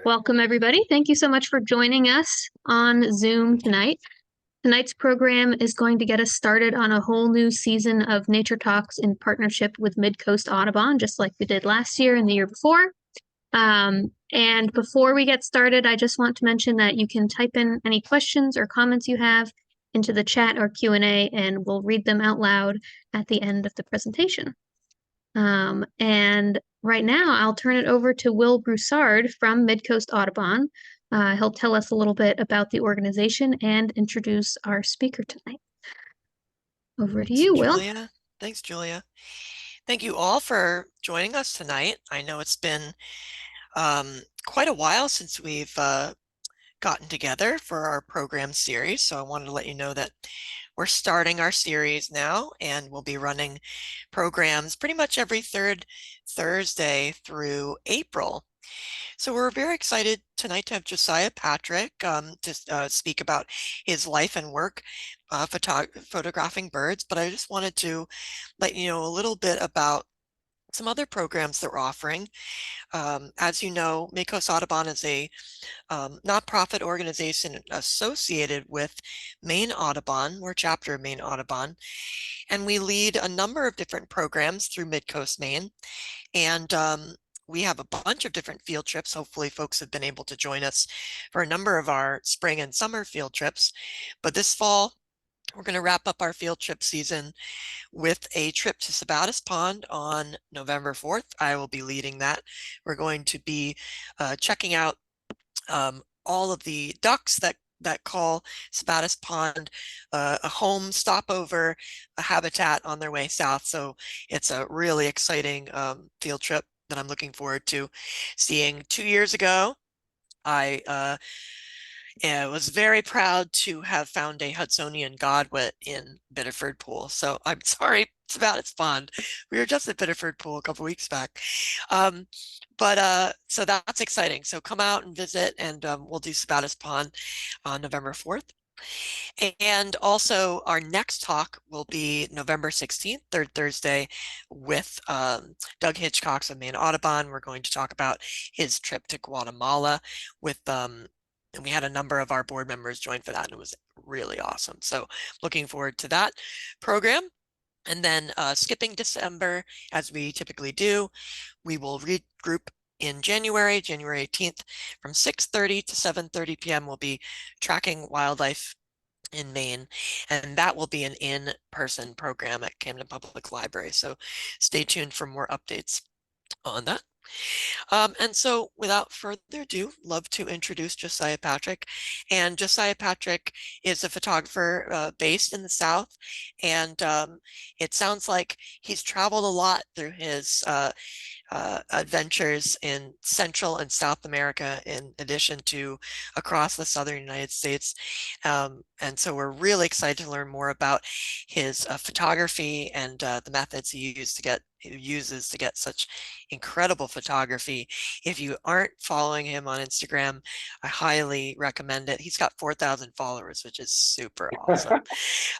Welcome, everybody. Thank you so much for joining us on Zoom tonight. Tonight's program is going to get us started on a whole new season of Nature Talks in partnership with Mid-Coast Audubon, just like we did last year and the year before. And before we get started, I just want to mention that you can type in any questions or comments you have into the chat or Q&A, and we'll read them out loud at the end of the presentation. And right now, I'll turn it over to Will Broussard from Mid-Coast Audubon. He'll tell us a little bit about the organization and introduce our speaker tonight. Over to you, Will. Julia. Thanks, Julia. Thank you all for joining us tonight. I know it's been quite a while since we've gotten together for our program series, so I wanted to let you know that we're starting our series now, and we'll be running programs pretty much every third Thursday through April. So we're very excited tonight to have Josiah Patrick to speak about his life and work photographing birds, but I just wanted to let you know a little bit about some other programs that we're offering. As you know, Mid-Coast Audubon is a nonprofit organization associated with Maine Audubon. We're a chapter of Maine Audubon, and we lead a number of different programs through Mid-Coast Maine. And we have a bunch of different field trips. Hopefully folks have been able to join us for a number of our spring and summer field trips. But this fall, we're going to wrap up our field trip season with a trip to Sabattis Pond on November 4th. I will be leading that. We're going to be checking out all of the ducks that call Sabattis Pond a home stopover, a habitat on their way south. So it's a really exciting field trip that I'm looking forward to seeing. 2 years ago, I was very proud to have found a Hudsonian godwit in Biddeford Pool. So I'm sorry it's about its pond. We were just at Biddeford Pool a couple weeks back. So that's exciting. So come out and visit, and we'll do Sabattis Pond on November 4th. And also our next talk will be November 16th, third Thursday, with Doug Hitchcock of Maine Audubon. We're going to talk about his trip to Guatemala with and we had a number of our board members join for that, and it was really awesome. So looking forward to that program. And then skipping December, as we typically do, we will regroup in January 18th from 6:30 to 7:30 p.m. We'll be tracking wildlife in Maine, and that will be an in-person program at Camden Public Library. So stay tuned for more updates on that. And so without further ado, love to introduce Josiah Patrick. And Josiah Patrick is a photographer based in the South. And it sounds like he's traveled a lot through his adventures in Central and South America, in addition to across the Southern United States. And so we're really excited to learn more about his photography and the methods he uses to get such incredible photography. If you aren't following him on Instagram, I highly recommend it. He's got 4,000 followers, which is super awesome.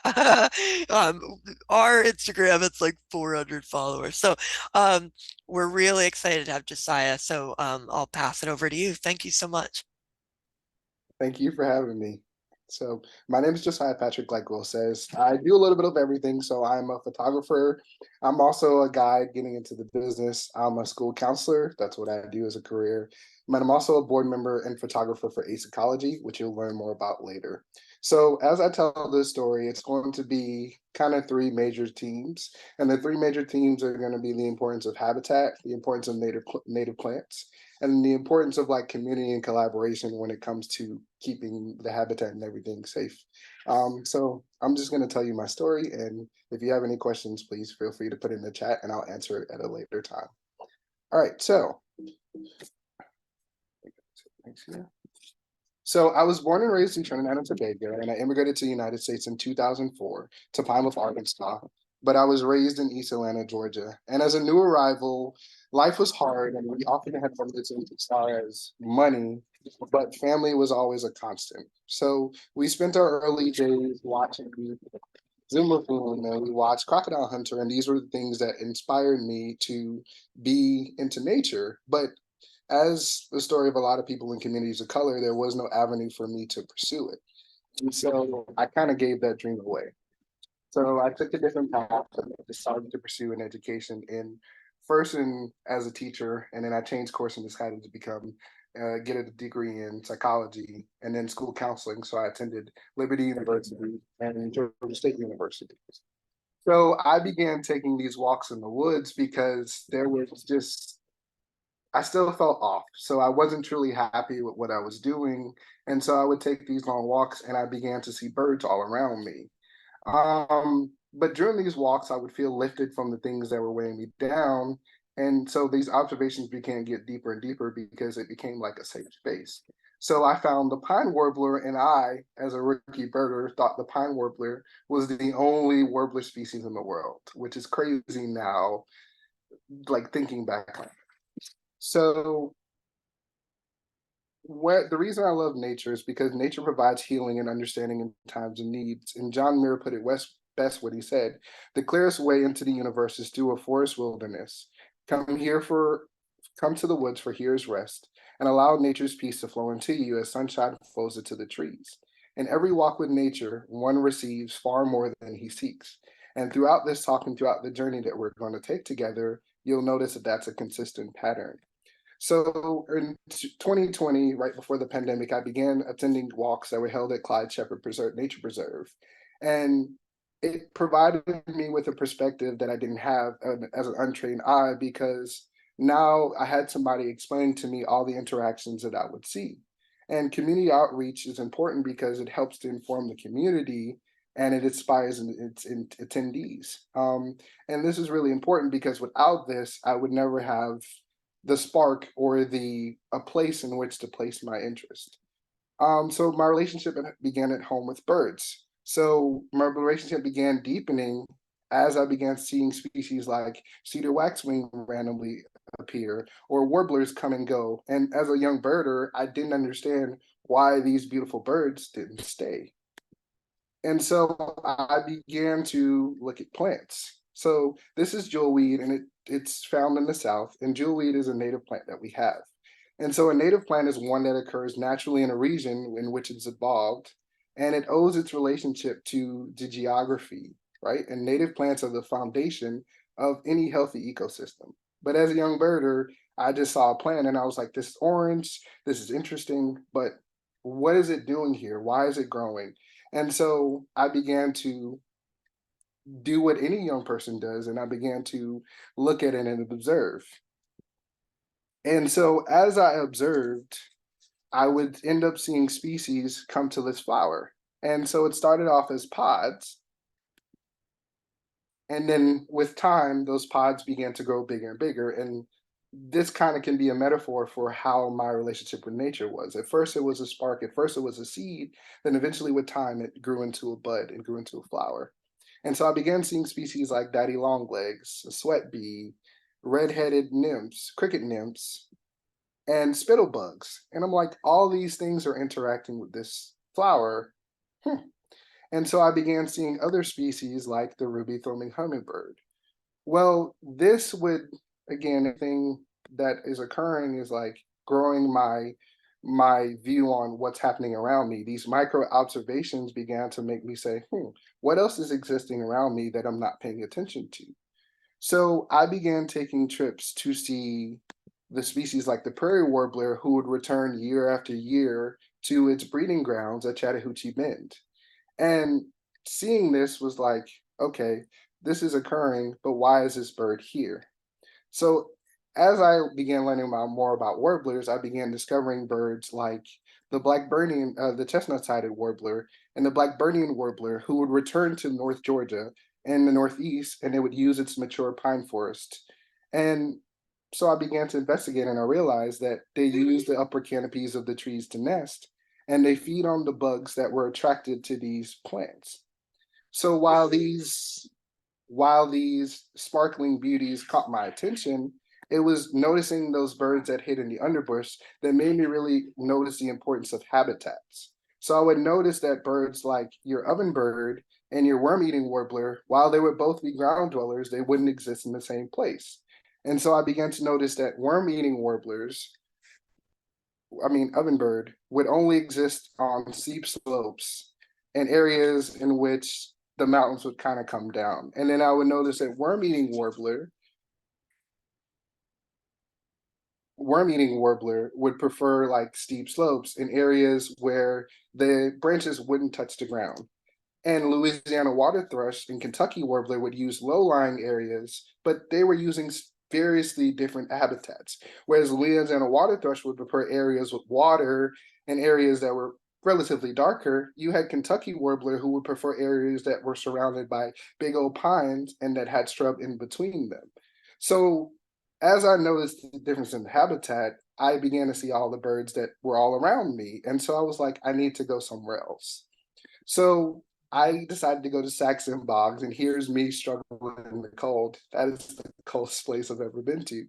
Our Instagram, it's like 400 followers. So we're really excited to have Josiah. So I'll pass it over to you. Thank you so much. Thank you for having me. So my name is Josiah Patrick, like Will says. I do a little bit of everything. So I'm a photographer. I'm also a guide getting into the business. I'm a school counselor. That's what I do as a career. But I'm also a board member and photographer for Ace Ecology, which you'll learn more about later. So as I tell this story, it's going to be kind of three major themes. And the three major themes are going to be the importance of habitat, the importance of native plants, and the importance of like community and collaboration when it comes to keeping the habitat and everything safe. So I'm just going to tell you my story, and if you have any questions, please feel free to put it in the chat and I'll answer it at a later time. All right, so I was born and raised in Trinidad and Tobago, and I immigrated to the United States in 2004 to Plymouth, Arkansas. But I was raised in East Atlanta, Georgia. And as a new arrival, life was hard, and we often had limits as far as money, but family was always a constant. So we spent our early days watching Zuma Film, and we watched Crocodile Hunter, and these were the things that inspired me to be into nature. But as the story of a lot of people in communities of color, there was no avenue for me to pursue it. And so I kind of gave that dream away. So I took a different path and decided to pursue an education in first in as a teacher, and then I changed course and decided to become get a degree in psychology and then school counseling. So I attended Liberty University and Georgia State University. So I began taking these walks in the woods because there was just I still felt off. So I wasn't truly happy with what I was doing. And so I would take these long walks and I began to see birds all around me. But during these walks, I would feel lifted from the things that were weighing me down. And so these observations began to get deeper and deeper because it became like a safe space. So I found the pine warbler, and I, as a rookie birder, thought the pine warbler was the only warbler species in the world, which is crazy now, like thinking back on it. So what the reason I love nature is because nature provides healing and understanding in times of needs. And John Muir put it best what he said: the clearest way into the universe is through a forest wilderness. Come here for come to the woods, for here is rest, and allow nature's peace to flow into you as sunshine flows into the trees. In every walk with nature, one receives far more than he seeks. And throughout this talk and throughout the journey that we're going to take together, you'll notice that that's a consistent pattern. So in 2020, right before the pandemic, I began attending walks that were held at Clyde Shepherd Preserve, Nature Preserve. And it provided me with a perspective that I didn't have as an untrained eye, because now I had somebody explain to me all the interactions that I would see. And community outreach is important because it helps to inform the community and it inspires its attendees. And this is really important because without this, I would never have the spark or the a place in which to place my interest. So my relationship began at home with birds. So my relationship began deepening as I began seeing species like cedar waxwing randomly appear or warblers come and go. And as a young birder, I didn't understand why these beautiful birds didn't stay. And so I began to look at plants. So this is jewelweed, and it's found in the South. And jewelweed is a native plant that we have. And so a native plant is one that occurs naturally in a region in which it's evolved, and it owes its relationship to the geography, right? And native plants are the foundation of any healthy ecosystem. But as a young birder, I just saw a plant and I was like, this is orange, this is interesting, but what is it doing here? Why is it growing? And so I began to do what any young person does, and I began to look at it and observe. And so as I observed, I would end up seeing species come to this flower. And so it started off as pods. And then with time, those pods began to grow bigger and bigger. And this kind of can be a metaphor for how my relationship with nature was. At first, it was a spark. At first, it was a seed. Then eventually, with time, it grew into a bud and grew into a flower. And so I began seeing species like daddy longlegs, a sweat bee, red-headed nymphs, cricket nymphs, and spittlebugs. And I'm like, all these things are interacting with this flower. And so I began seeing other species like the ruby-throating hummingbird. Well, this would, again, the thing that is occurring is like growing my view on what's happening around me. These micro observations began to make me say, what else is existing around me that I'm not paying attention to? So I began taking trips to see the species like the prairie warbler, who would return year after year to its breeding grounds at Chattahoochee Bend. And seeing this was like, okay, this is occurring, but why is this bird here? So as I began learning more about warblers, I began discovering birds like the Blackburnian, the chestnut-sided warbler, and the Blackburnian warbler, who would return to North Georgia and the Northeast, and it would use its mature pine forest. And so I began to investigate, and I realized that they use the upper canopies of the trees to nest, and they feed on the bugs that were attracted to these plants. So while these sparkling beauties caught my attention, it was noticing those birds that hid in the underbrush that made me really notice the importance of habitats. So I would notice that birds like your ovenbird and your worm-eating warbler, while they would both be ground dwellers, they wouldn't exist in the same place. And so I began to notice that worm-eating warblers ovenbird would only exist on steep slopes and areas in which the mountains would kind of come down. And then I would notice that worm-eating warbler would prefer like steep slopes in areas where the branches wouldn't touch the ground. And Louisiana water thrush and Kentucky warbler would use low-lying areas, but they were using variously different habitats. Whereas Louisiana water thrush would prefer areas with water and areas that were relatively darker. You had Kentucky warbler who would prefer areas that were surrounded by big old pines and that had scrub in between them. So as I noticed the difference in the habitat, I began to see all the birds that were all around me. And so I was like, I need to go somewhere else. So I decided to go to Saxon Bogs, and here's me struggling in the cold. That is the coldest place I've ever been to.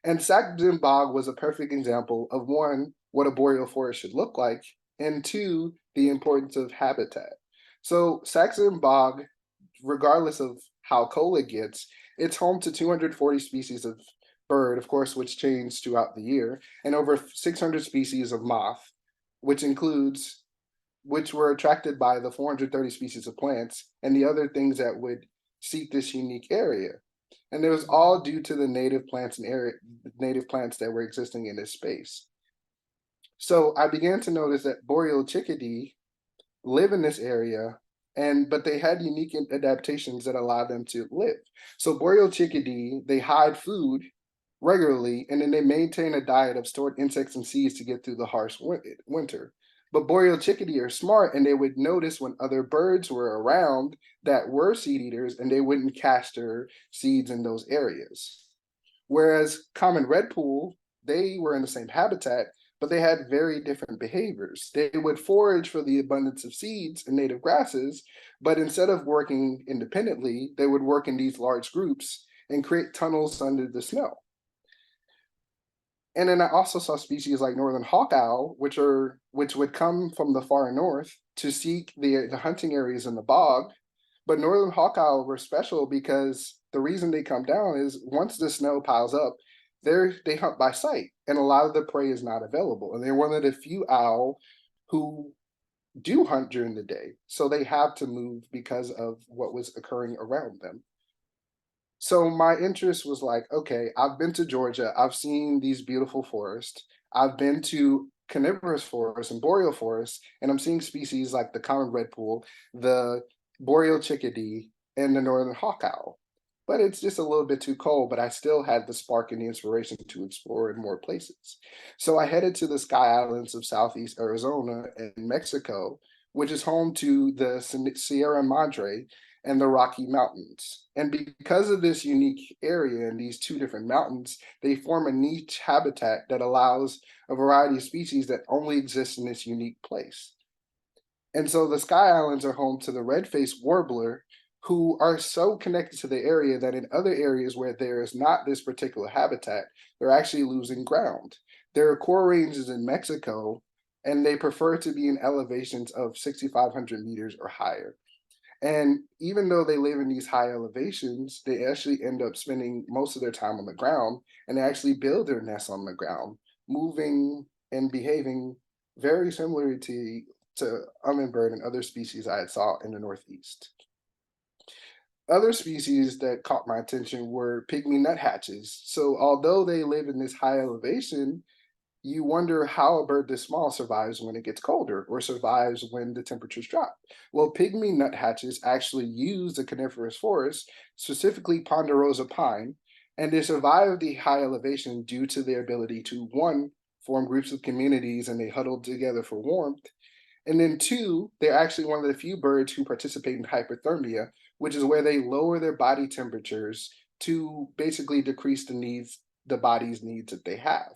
And Saxon Bog was a perfect example of one, what a boreal forest should look like, and two, the importance of habitat. So Saxon Bog, regardless of how cold it gets, it's home to 240 species of bird, of course, which change throughout the year, and over 600 species of moth, which were attracted by the 430 species of plants and the other things that would seek this unique area. And it was all due to the native plants that were existing in this space. So I began to notice that boreal chickadee live in this area, but they had unique adaptations that allowed them to live. So boreal chickadee, they hide food regularly, and then they maintain a diet of stored insects and seeds to get through the harsh winter. But boreal chickadee are smart, and they would notice when other birds were around that were seed eaters, and they wouldn't cast their seeds in those areas. Whereas common redpoll, they were in the same habitat, but they had very different behaviors. They would forage for the abundance of seeds and native grasses, but instead of working independently, they would work in these large groups and create tunnels under the snow. And then I also saw species like northern hawk owl, which would come from the far north to seek the hunting areas in the bog. But northern hawk owl were special because the reason they come down is once the snow piles up, they hunt by sight, and a lot of the prey is not available. And they're one of the few owl who do hunt during the day, so they have to move because of what was occurring around them. So my interest was like, okay, I've been to Georgia, I've seen these beautiful forests, I've been to coniferous forests and boreal forests, and I'm seeing species like the common redpoll, the boreal chickadee, and the northern hawk owl. But it's just a little bit too cold, but I still had the spark and the inspiration to explore in more places. So I headed to the Sky Islands of Southeast Arizona and Mexico, which is home to the Sierra Madre and the Rocky Mountains. And because of this unique area and these two different mountains, they form a niche habitat that allows a variety of species that only exist in this unique place. And so the Sky Islands are home to the red-faced warbler, who are so connected to the area that in other areas where there is not this particular habitat, they're actually losing ground. There are core ranges in Mexico, and they prefer to be in elevations of 6,500 meters or higher. And even though they live in these high elevations, they actually end up spending most of their time on the ground, and they actually build their nests on the ground, moving and behaving very similarly to hummingbird and other species I had saw in the Northeast. Other species that caught my attention were pygmy nuthatches. So although they live in this high elevation, you wonder how a bird this small survives when it gets colder or survives when the temperatures drop. Well, pygmy nuthatches actually use the coniferous forest, specifically ponderosa pine, and they survive the high elevation due to their ability to, one, form groups of communities and they huddle together for warmth. And then two, they're actually one of the few birds who participate in hyperthermia, which is where they lower their body temperatures to basically decrease the body's needs that they have.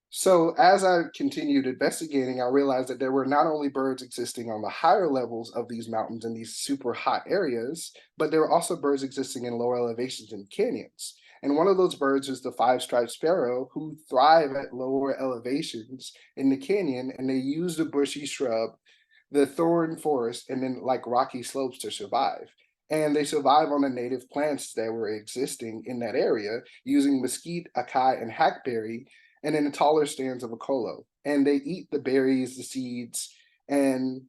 So as I continued investigating, I realized that there were not only birds existing on the higher levels of these mountains in these super hot areas, but there were also birds existing in lower elevations in canyons. And one of those birds is the five-striped sparrow, who thrive at lower elevations in the canyon, and they use the bushy shrub, the thorn forest, and then like rocky slopes to survive. And they survive on the native plants that were existing in that area using mesquite, acai, and hackberry and then the taller stands of a colo. And they eat the berries, the seeds, and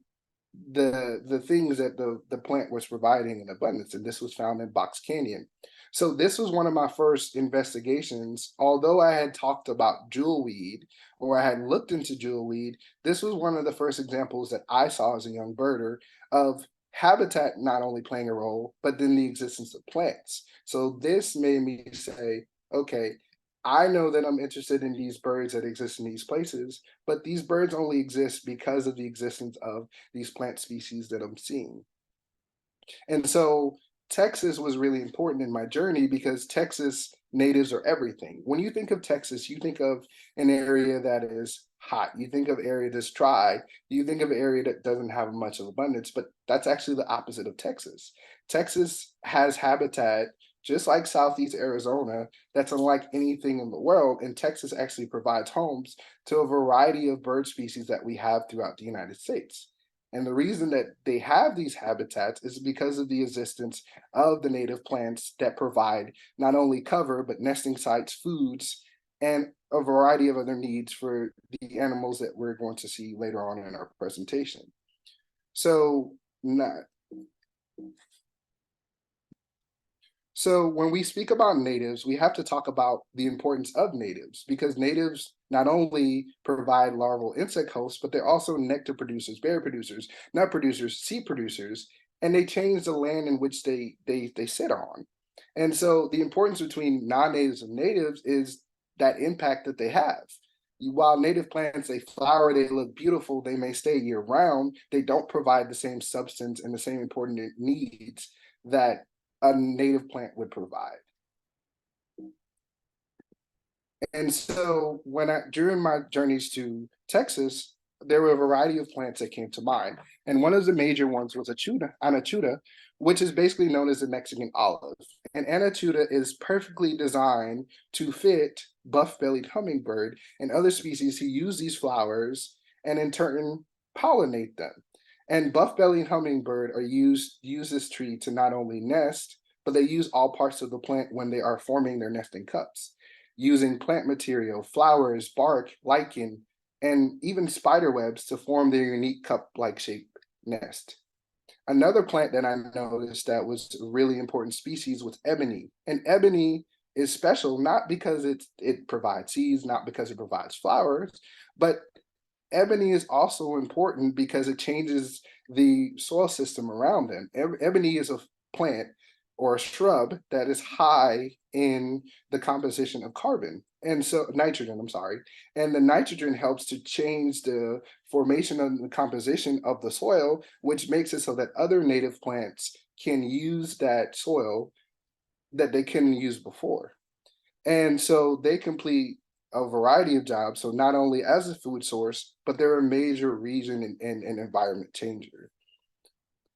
the things that the plant was providing in abundance. And this was found in Box Canyon. So this was one of my first investigations. Although I had talked about jewelweed, or I had looked into jewelweed, this was one of the first examples that I saw as a young birder of habitat not only playing a role, but then the existence of plants. So this made me say, okay, I know that I'm interested in these birds that exist in these places, but these birds only exist because of the existence of these plant species that I'm seeing. And so Texas was really important in my journey because Texas natives are everything. When you think of Texas, you think of an area that is hot. You think of area that's dry. You think of an area that doesn't have much of abundance, but that's actually the opposite of Texas. Texas has habitat just like Southeast Arizona that's unlike anything in the world. And Texas actually provides homes to a variety of bird species that we have throughout the United States. And the reason that they have these habitats is because of the existence of the native plants that provide not only cover, but nesting sites, foods, and a variety of other needs for the animals that we're going to see later on in our presentation. So, So when we speak about natives, we have to talk about the importance of natives, because natives not only provide larval insect hosts, but they're also nectar producers, berry producers, nut producers, seed producers, and they change the land in which they sit on. And so the importance between non-natives and natives is that impact that they have. While native plants, they flower, they look beautiful, they may stay year round, they don't provide the same substance and the same important needs that a native plant would provide. And so during my journeys to Texas, there were a variety of plants that came to mind. And one of the major ones was Anachuta, which is basically known as the Mexican olive. And Anachuta is perfectly designed to fit buff-bellied hummingbird and other species who use these flowers and in turn pollinate them. And buff-bellied hummingbird use this tree to not only nest, but they use all parts of the plant when they are forming their nesting cups, using plant material, flowers, bark, lichen, and even spider webs to form their unique cup-like shaped nest. Another plant that I noticed that was a really important species was ebony. And ebony is special not because it provides seeds, not because it provides flowers, but ebony is also important because it changes the soil system around them. Ebony is a plant or a shrub that is high in the composition of carbon, and so nitrogen, I'm sorry. And the nitrogen helps to change the formation of the composition of the soil, which makes it so that other native plants can use that soil that they couldn't use before. And so they complete a variety of jobs. So not only as a food source, but they're a major region and environment changer.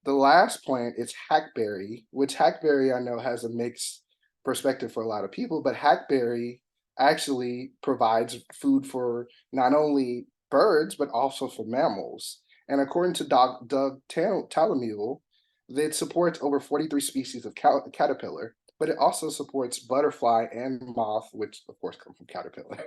The last plant is hackberry, which hackberry I know has a mixed perspective for a lot of people, but hackberry actually provides food for not only birds, but also for mammals. And according to Doug Talamule, it supports over 43 species of caterpillar, but it also supports butterfly and moth, which of course come from caterpillar.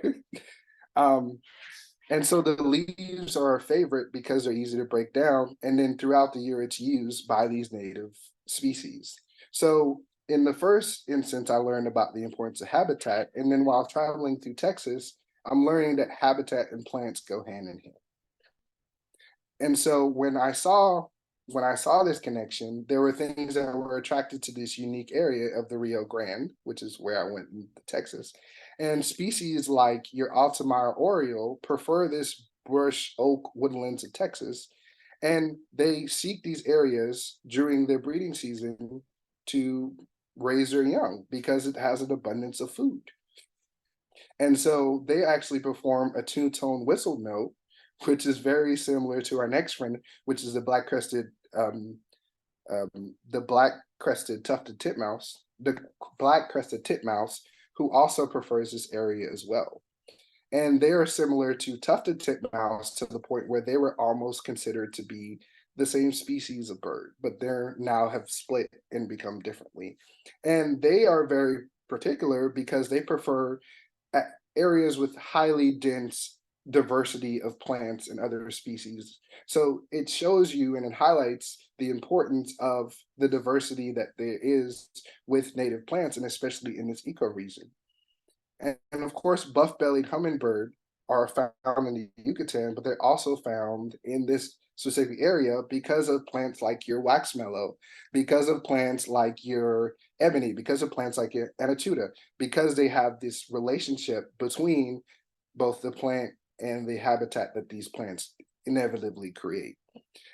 And so the leaves are a favorite because they're easy to break down. And then throughout the year, it's used by these native species. So in the first instance, I learned about the importance of habitat. And then while traveling through Texas, I'm learning that habitat and plants go hand in hand. And so when I saw this connection, there were things that were attracted to this unique area of the Rio Grande, which is where I went in Texas. And species like your Altamira oriole prefer this brush oak woodlands of Texas, and they seek these areas during their breeding season to raise their young because it has an abundance of food. And so they actually perform a two-tone whistle note, which is very similar to our next friend, which is the black-crested tufted titmouse, the black-crested titmouse, who also prefers this area as well. And they are similar to tufted titmouse to the point where they were almost considered to be the same species of bird, but they're now have split and become differently. And they are very particular because they prefer areas with highly dense diversity of plants and other species. So it shows you and it highlights the importance of the diversity that there is with native plants, and especially in this ecoregion. And of course, buff-bellied hummingbird are found in the Yucatan, but they're also found in this specific area because of plants like your waxmellow, because of plants like your ebony, because of plants like your anatuta, because they have this relationship between both the plant and the habitat that these plants inevitably create.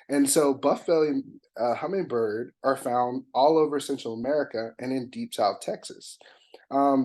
And so buff-bellied hummingbird are found all over Central America and in deep South Texas.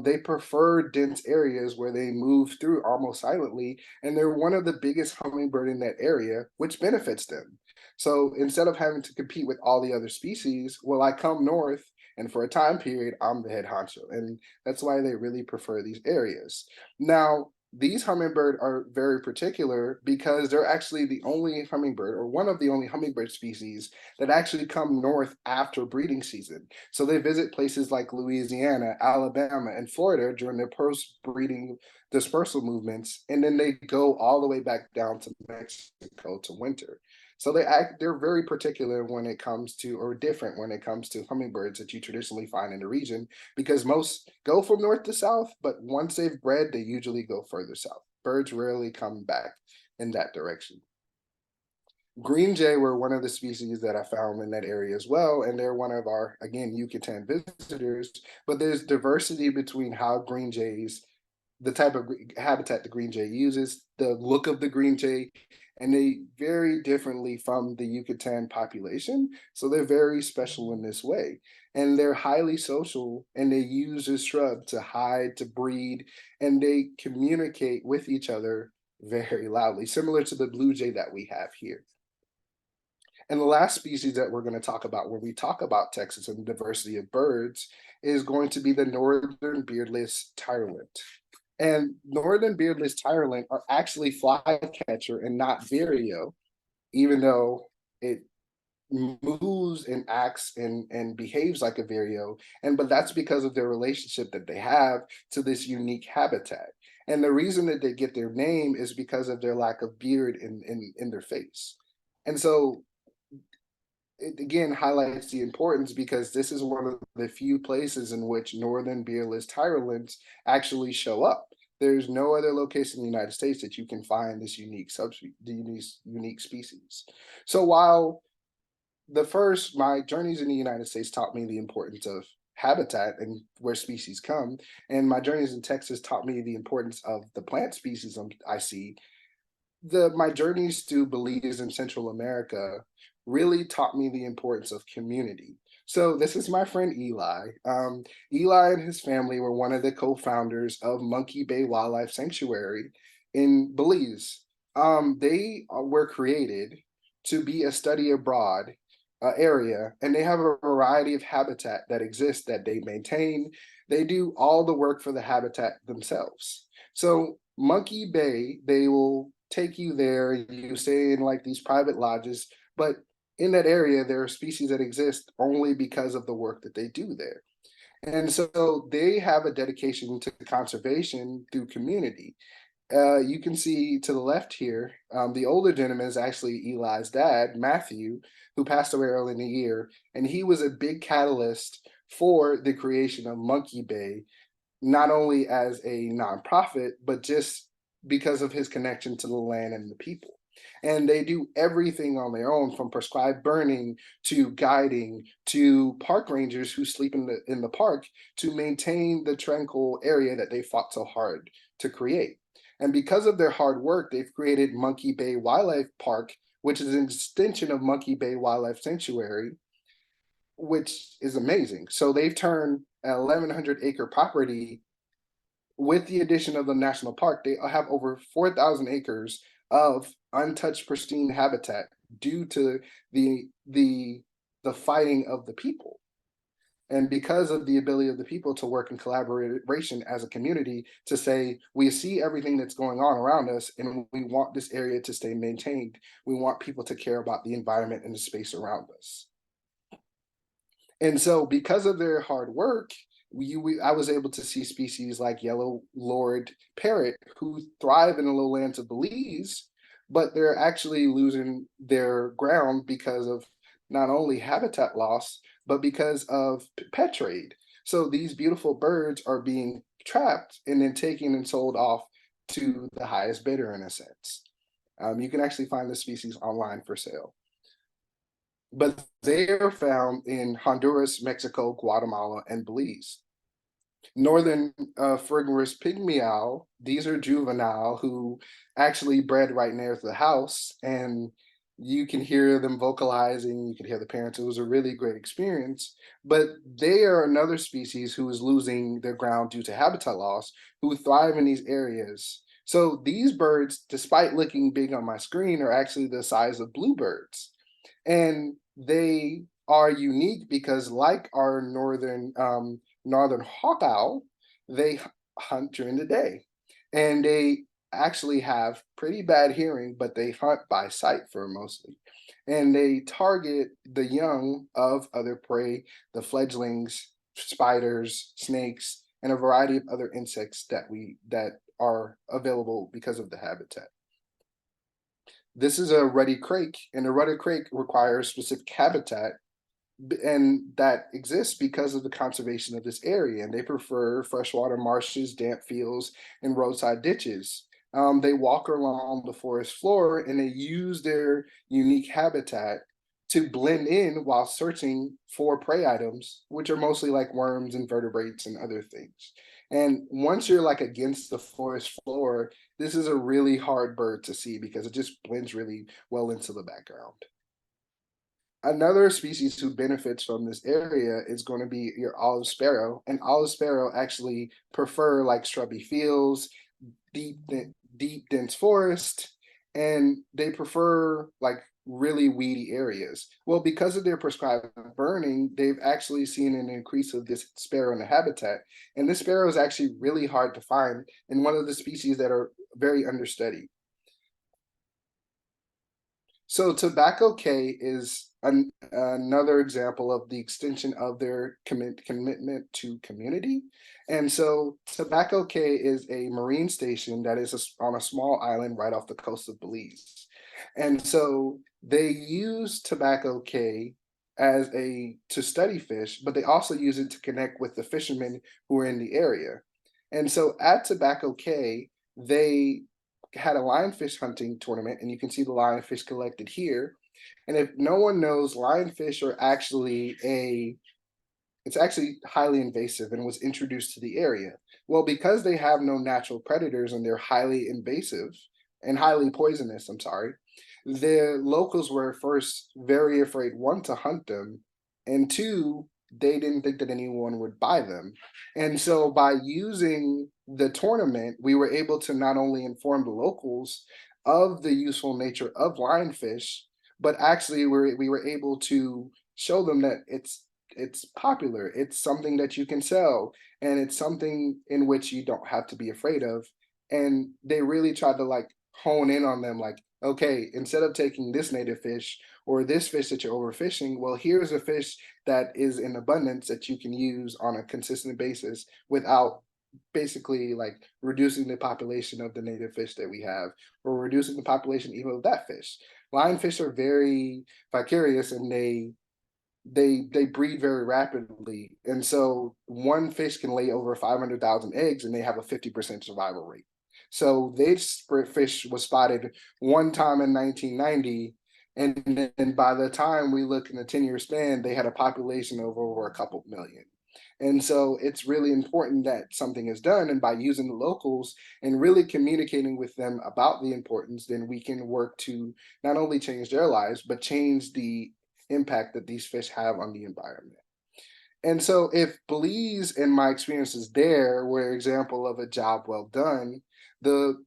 They prefer dense areas where they move through almost silently, and they're one of the biggest hummingbird in that area, which benefits them. So instead of having to compete with all the other species, well, I come north, and for a time period, I'm the head honcho, and that's why they really prefer these areas. Now, these hummingbird are very particular because they're actually the only hummingbird, or one of the only hummingbird species that actually come north after breeding season. So they visit places like Louisiana, Alabama, and Florida during their post-breeding dispersal movements, and then they go all the way back down to Mexico to winter. So they're very particular when it comes to, or different when it comes to hummingbirds that you traditionally find in the region, because most go from north to south, but once they've bred, they usually go further south. Birds rarely come back in that direction. Green jay were one of the species that I found in that area as well, and they're one of our, again, Yucatan visitors, but there's diversity between how green jays, the type of habitat the green jay uses, the look of the green jay, and they vary differently from the Yucatan population. So they're very special in this way. And they're highly social, and they use this shrub to hide, to breed, and they communicate with each other very loudly, similar to the blue jay that we have here. And the last species that we're going to talk about when we talk about Texas and the diversity of birds is going to be the northern beardless tyrant. And northern beardless tyrant are actually flycatcher and not vireo, even though it moves and acts and behaves like a vireo. But that's because of their relationship that they have to this unique habitat. And the reason that they get their name is because of their lack of beard in their face. And so it again highlights the importance, because this is one of the few places in which northern beardless tyrants actually show up. There's no other location in the United States that you can find this unique unique species. So while my journeys in the United States taught me the importance of habitat and where species come, and my journeys in Texas taught me the importance of the plant species I see, my journeys through Belize and Central America really taught me the importance of community. So this is my friend Eli. Eli and his family were one of the co-founders of Monkey Bay Wildlife Sanctuary in Belize. They were created to be a study abroad area, and they have a variety of habitat that exists that they maintain. They do all the work for the habitat themselves. So Monkey Bay, they will take you there, you stay in like these private lodges, but in that area, there are species that exist only because of the work that they do there. And so they have a dedication to conservation through community. You can see to the left here, the older gentleman is actually Eli's dad, Matthew, who passed away early in the year. And he was a big catalyst for the creation of Monkey Bay, not only as a nonprofit, but just because of his connection to the land and the people. And they do everything on their own, from prescribed burning to guiding to park rangers who sleep in the park to maintain the tranquil area that they fought so hard to create. And because of their hard work, they've created Monkey Bay Wildlife Park, which is an extension of Monkey Bay Wildlife Sanctuary, which is amazing. So they've turned an 1,100-acre property. With the addition of the national park, they have over 4,000 acres of untouched, pristine habitat due to the fighting of the people. And because of the ability of the people to work in collaboration as a community to say, we see everything that's going on around us and we want this area to stay maintained. We want people to care about the environment and the space around us. And so because of their hard work, I was able to see species like yellow lord parrot who thrive in the lowlands of Belize, but they're actually losing their ground because of not only habitat loss, but because of pet trade. So these beautiful birds are being trapped and then taken and sold off to the highest bidder in a sense. You can actually find the species online for sale. But they are found in Honduras, Mexico, Guatemala, and Belize. Northern Frigorous pygmy owl, these are juvenile who actually bred right near the house, and you can hear them vocalizing, you can hear the parents. It was a really great experience, but they are another species who is losing their ground due to habitat loss, who thrive in these areas. So these birds, despite looking big on my screen, are actually the size of bluebirds. And they are unique because, like our northern hawk owl, they hunt during the day, and they actually have pretty bad hearing, but they hunt by sight for mostly, and they target the young of other prey, the fledglings, spiders, snakes, and a variety of other insects that are available because of the habitat. This is a ruddy crake, and a ruddy crake requires specific habitat, and that exists because of the conservation of this area. And they prefer freshwater marshes, damp fields, and roadside ditches. They walk along the forest floor and they use their unique habitat to blend in while searching for prey items, which are mostly like worms, invertebrates, and other things. And once you're like against the forest floor, this is a really hard bird to see because it just blends really well into the background. Another species who benefits from this area is going to be your olive sparrow, and olive sparrow actually prefer like shrubby fields, deep, deep dense forest, and they prefer like really weedy areas. Well, because of their prescribed burning, they've actually seen an increase of this sparrow in the habitat, and this sparrow is actually really hard to find and one of the species that are very understudied. So tobacco K is another example of the extension of their commitment to community. And so Tobacco K is a marine station that is on a small island right off the coast of Belize. And so they use Tobacco K to study fish, but they also use it to connect with the fishermen who are in the area. And so at Tobacco K, they had a lionfish hunting tournament, and you can see the lionfish collected here. And if no one knows, lionfish are it's actually highly invasive and was introduced to the area. Well, because they have no natural predators and they're highly invasive and highly poisonous, I'm sorry, the locals were first very afraid, one, to hunt them, and two, they didn't think that anyone would buy them. And so by using the tournament, we were able to not only inform the locals of the useful nature of lionfish, but actually we were able to show them that it's popular, it's something that you can sell, and it's something in which you don't have to be afraid of. And they really tried to like hone in on them, like, okay, instead of taking this native fish or this fish that you're overfishing, well, here's a fish that is in abundance that you can use on a consistent basis without basically like reducing the population of the native fish that we have, or reducing the population even of that fish. Lionfish are very vicarious, and they breed very rapidly, and so one fish can lay over 500,000 eggs, and they have a 50% survival rate. So this fish was spotted one time in 1990, and then by the time we look in the 10-year span, they had a population of over a couple million. And so it's really important that something is done, and by using the locals and really communicating with them about the importance, then we can work to not only change their lives, but change the impact that these fish have on the environment. And so if Belize and my experiences there were an example of a job well done, the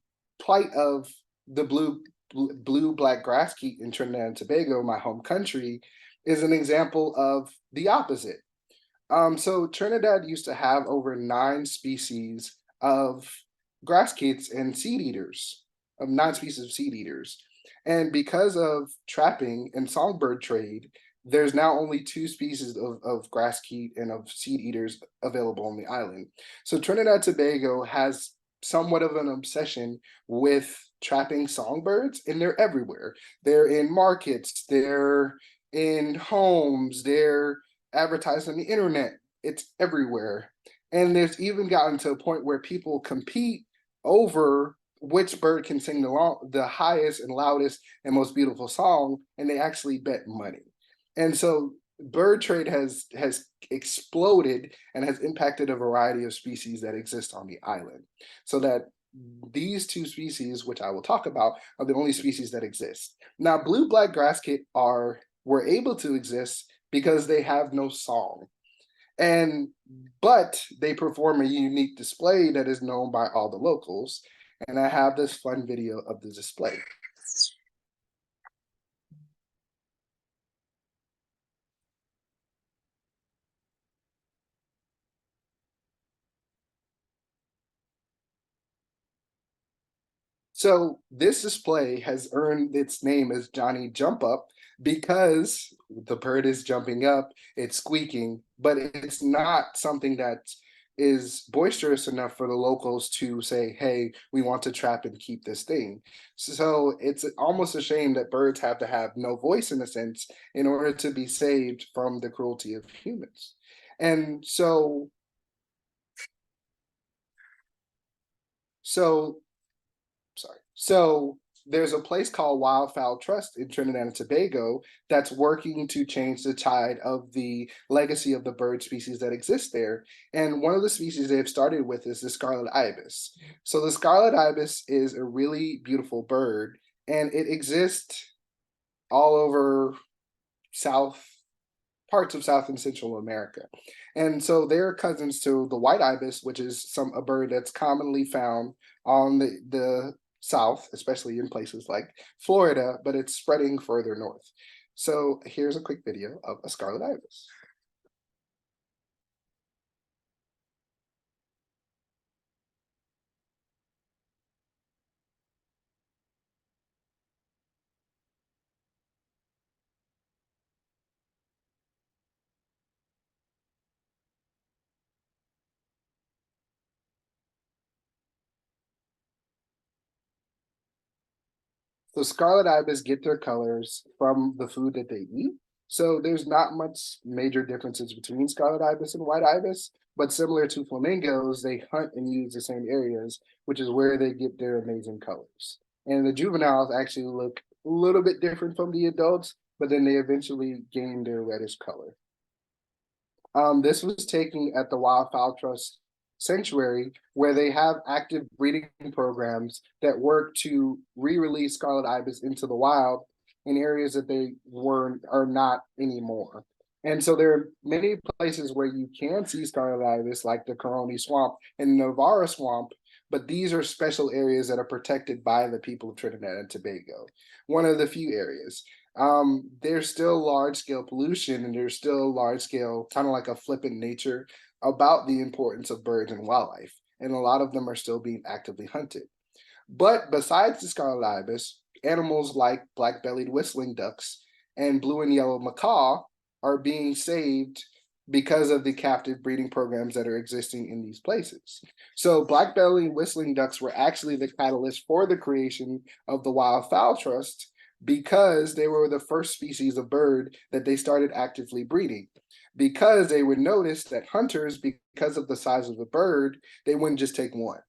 plight of the blue black grasskeet in Trinidad and Tobago, my home country, is an example of the opposite. So Trinidad used to have over 9 species of grasskeets and seed eaters, of 9 species of seed eaters. And because of trapping and songbird trade, there's now only 2 species of grasskeet and of seed eaters available on the island. So Trinidad and Tobago has somewhat of an obsession with trapping songbirds, and they're everywhere. They're in markets, they're in homes, they're advertised on the internet. It's everywhere. And there's even gotten to a point where people compete over which bird can sing the highest and loudest and most beautiful song, and they actually bet money. And so bird trade has exploded and has impacted a variety of species that exist on the island. So that these 2 species, which I will talk about, are the only species that exist. Now, blue-black grasskit were able to exist because they have no song. But they perform a unique display that is known by all the locals. And I have this fun video of the display. So this display has earned its name as Johnny Jump Up because the bird is jumping up, it's squeaking, but it's not something that is boisterous enough for the locals to say, hey, we want to trap and keep this thing. So it's almost a shame that birds have to have no voice in a sense in order to be saved from the cruelty of humans. And so sorry. So there's a place called Wildfowl Trust in Trinidad and Tobago that's working to change the tide of the legacy of the bird species that exist there. And one of the species they've started with is the scarlet ibis. So the scarlet ibis is a really beautiful bird, and it exists all over parts of South and Central America. And so they're cousins to the white ibis, which is a bird that's commonly found on the South, especially in places like Florida, but it's spreading further north. So here's a quick video of a scarlet ibis. So scarlet ibis get their colors from the food that they eat. So there's not much major differences between scarlet ibis and white ibis, but similar to flamingos, they hunt and use the same areas, which is where they get their amazing colors. And the juveniles actually look a little bit different from the adults, but then they eventually gain their reddish color. This was taken at the Wildfowl Trust Sanctuary, where they have active breeding programs that work to re-release scarlet ibis into the wild in areas that they are not anymore. And so there are many places where you can see scarlet ibis, like the Caroni Swamp and Navarra Swamp, but these are special areas that are protected by the people of Trinidad and Tobago. One of the few areas. There's still large scale pollution, and there's still large scale, kind of like a flippant nature about the importance of birds and wildlife. And a lot of them are still being actively hunted. But besides the scarlet ibis, animals like black-bellied whistling ducks and blue and yellow macaw are being saved because of the captive breeding programs that are existing in these places. So black-bellied whistling ducks were actually the catalyst for the creation of the Wildfowl Trust, because they were the first species of bird that they started actively breeding. Because they would notice that hunters, because of the size of the bird, they wouldn't just take one.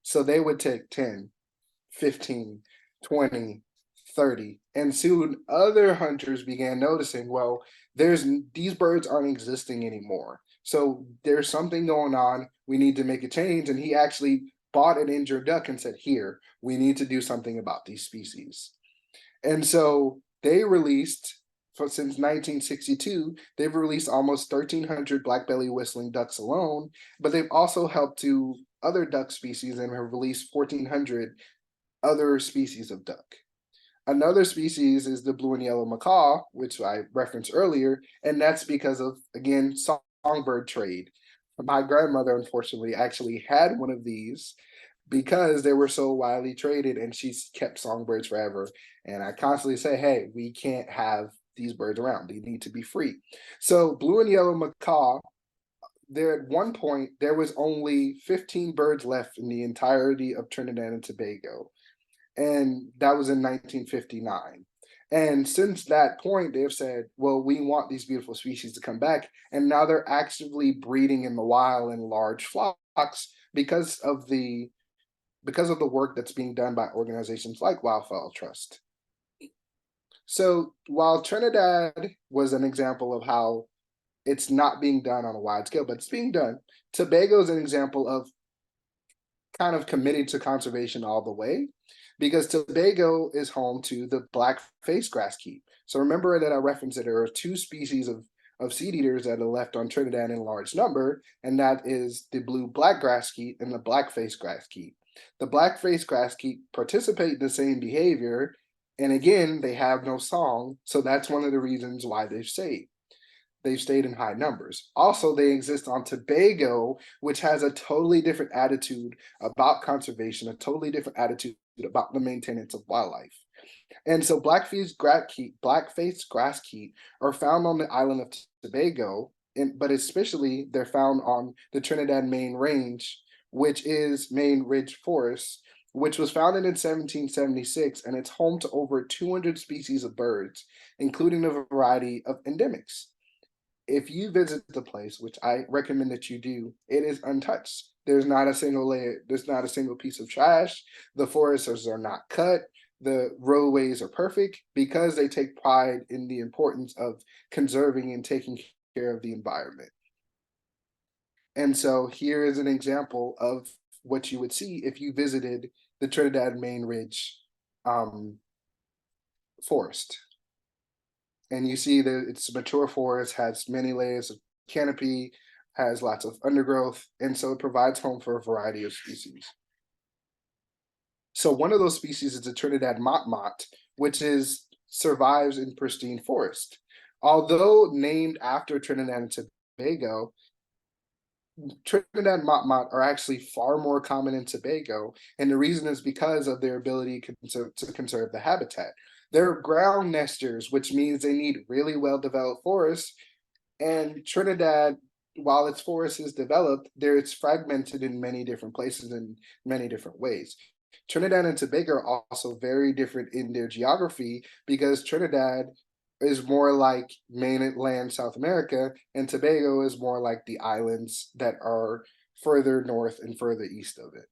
So they would take 10, 15, 20, 30. And soon other hunters began noticing, well, these birds aren't existing anymore. So there's something going on. We need to make a change. And he actually bought an injured duck and said, here, we need to do something about these species. And so they released, since 1962, they've released almost 1,300 black-bellied whistling ducks alone, but they've also helped to other duck species and have released 1,400 other species of duck. Another species is the blue and yellow macaw, which I referenced earlier, and that's because of, again, songbird trade. My grandmother, unfortunately, actually had one of these because they were so widely traded, and she's kept songbirds forever. And I constantly say, hey, we can't have these birds around. They need to be free. So blue and yellow macaw, there at one point, there was only 15 birds left in the entirety of Trinidad and Tobago. And that was in 1959. And since that point, they've said, well, we want these beautiful species to come back. And now they're actively breeding in the wild in large flocks because of the work that's being done by organizations like Wildfowl Trust. So while Trinidad was an example of how it's not being done on a wide scale, but it's being done, Tobago is an example of kind of committing to conservation all the way, because Tobago is home to the black-faced grasskeep. So remember that I referenced that there are two species of seed eaters that are left on Trinidad in large number, and that is the blue-black grasskeep and the black-faced grasskeep. The black-faced grasskeep participate in the same behavior, and again, they have no song, so that's one of the reasons why they've stayed. They've stayed in high numbers. Also, they exist on Tobago, which has a totally different attitude about conservation, a totally different attitude about the maintenance of wildlife. And so black-faced grasskeep are found on the island of Tobago, but especially they're found on the Trinidad Main Range, which is Main Ridge Forest, which was founded in 1776, and it's home to over 200 species of birds, including a variety of endemics. If you visit the place, which I recommend that you do, it is untouched. There's not a single layer, there's not a single piece of trash. The forests are not cut. The roadways are perfect because they take pride in the importance of conserving and taking care of the environment. And so here is an example of what you would see if you visited the Trinidad Main Ridge forest. And you see that it's a mature forest, has many layers of canopy, has lots of undergrowth, and so it provides home for a variety of species. So one of those species is the Trinidad motmot, which survives in pristine forest. Although named after Trinidad and Tobago, Trinidad motmot are actually far more common in Tobago, and the reason is because of their ability to conserve the habitat. They're ground nesters, which means they need really well-developed forests, and Trinidad, while its forest is developed, it's fragmented in many different places in many different ways. Trinidad and Tobago are also very different in their geography because Trinidad is more like mainland South America, and Tobago is more like the islands that are further north and further east of it.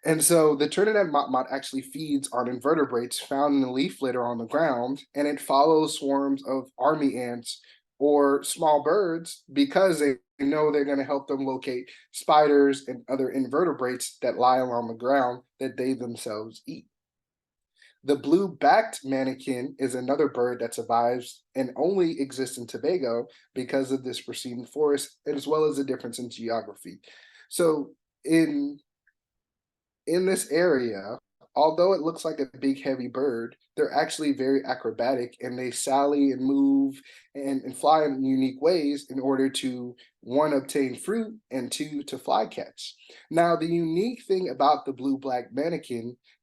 And so the Trinidad motmot actually feeds on invertebrates found in the leaf litter on the ground, and it follows swarms of army ants or small birds because they know they're going to help them locate spiders and other invertebrates that lie along the ground that they themselves eat. The blue-backed manakin is another bird that survives and only exists in Tobago because of this pristine forest, as well as the difference in geography. So in this area, although it looks like a big heavy bird, they're actually very acrobatic, and they sally and move and fly in unique ways in order to, one, obtain fruit, and two, to fly catch. Now, the unique thing about the blue-black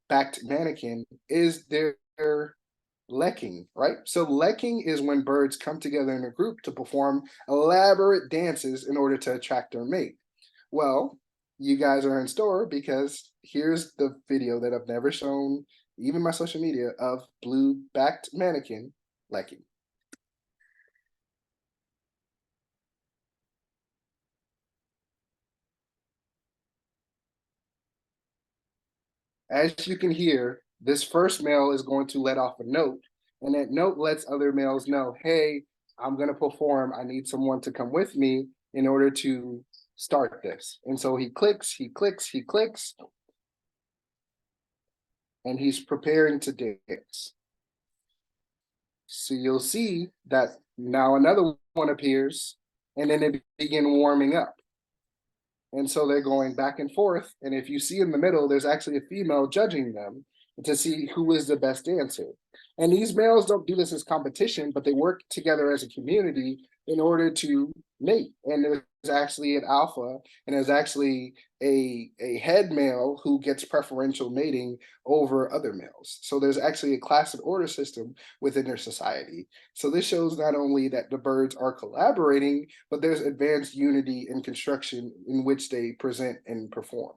backed manakin is their lekking, right? So lekking is when birds come together in a group to perform elaborate dances in order to attract their mate. Well, you guys are in store because here's the video that I've never shown, even my social media, of blue-backed manakin lekking. As you can hear, this first male is going to let off a note, and that note lets other males know, hey, I'm going to perform. I need someone to come with me in order to start this. And so he clicks, and he's preparing to dance. So you'll see that now another one appears, and then they begin warming up. And so they're going back and forth. And if you see in the middle, there's actually a female judging them to see who is the best dancer. And these males don't do this as competition, but they work together as a community in order to mate, and there's actually an alpha, and there's actually a head male who gets preferential mating over other males. So there's actually a class and order system within their society. So this shows not only that the birds are collaborating, but there's advanced unity in construction in which they present and perform.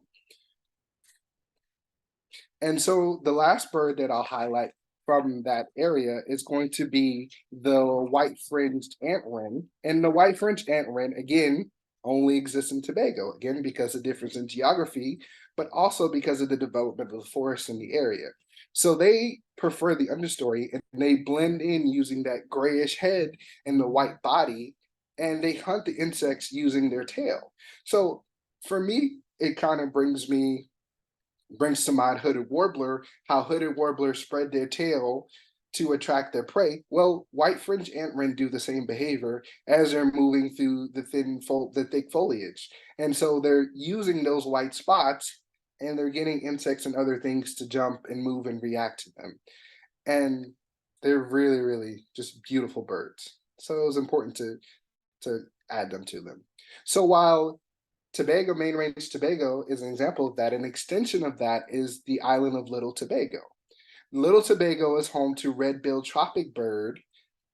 And so the last bird that I'll highlight from that area is going to be the white-fringed ant wren. And the white-fringed ant wren, again, only exists in Tobago, again, because of difference in geography, but also because of the development of the forest in the area. So they prefer the understory, and they blend in using that grayish head and the white body, and they hunt the insects using their tail. So for me, it kind of brings to mind hooded warbler, how hooded warblers spread their tail to attract their prey. Well, white fringed ant wren do the same behavior as they're moving through the thick foliage. And so they're using those white spots, and they're getting insects and other things to jump and move and react to them. And they're really, really just beautiful birds. So it was important to add them to them. So while Tobago, Main Range Tobago is an example of that, an extension of that is the island of Little Tobago. Little Tobago is home to red-billed tropic bird,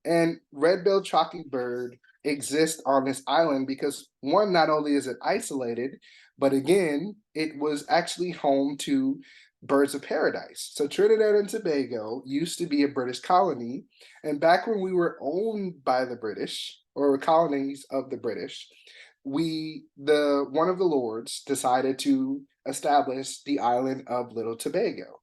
and red-billed tropic bird exists on this island because, one, not only is it isolated, but again, it was actually home to birds of paradise. So Trinidad and Tobago used to be a British colony, and back when we were owned by the British, or colonies of the British, one of the lords decided to establish the island of Little Tobago.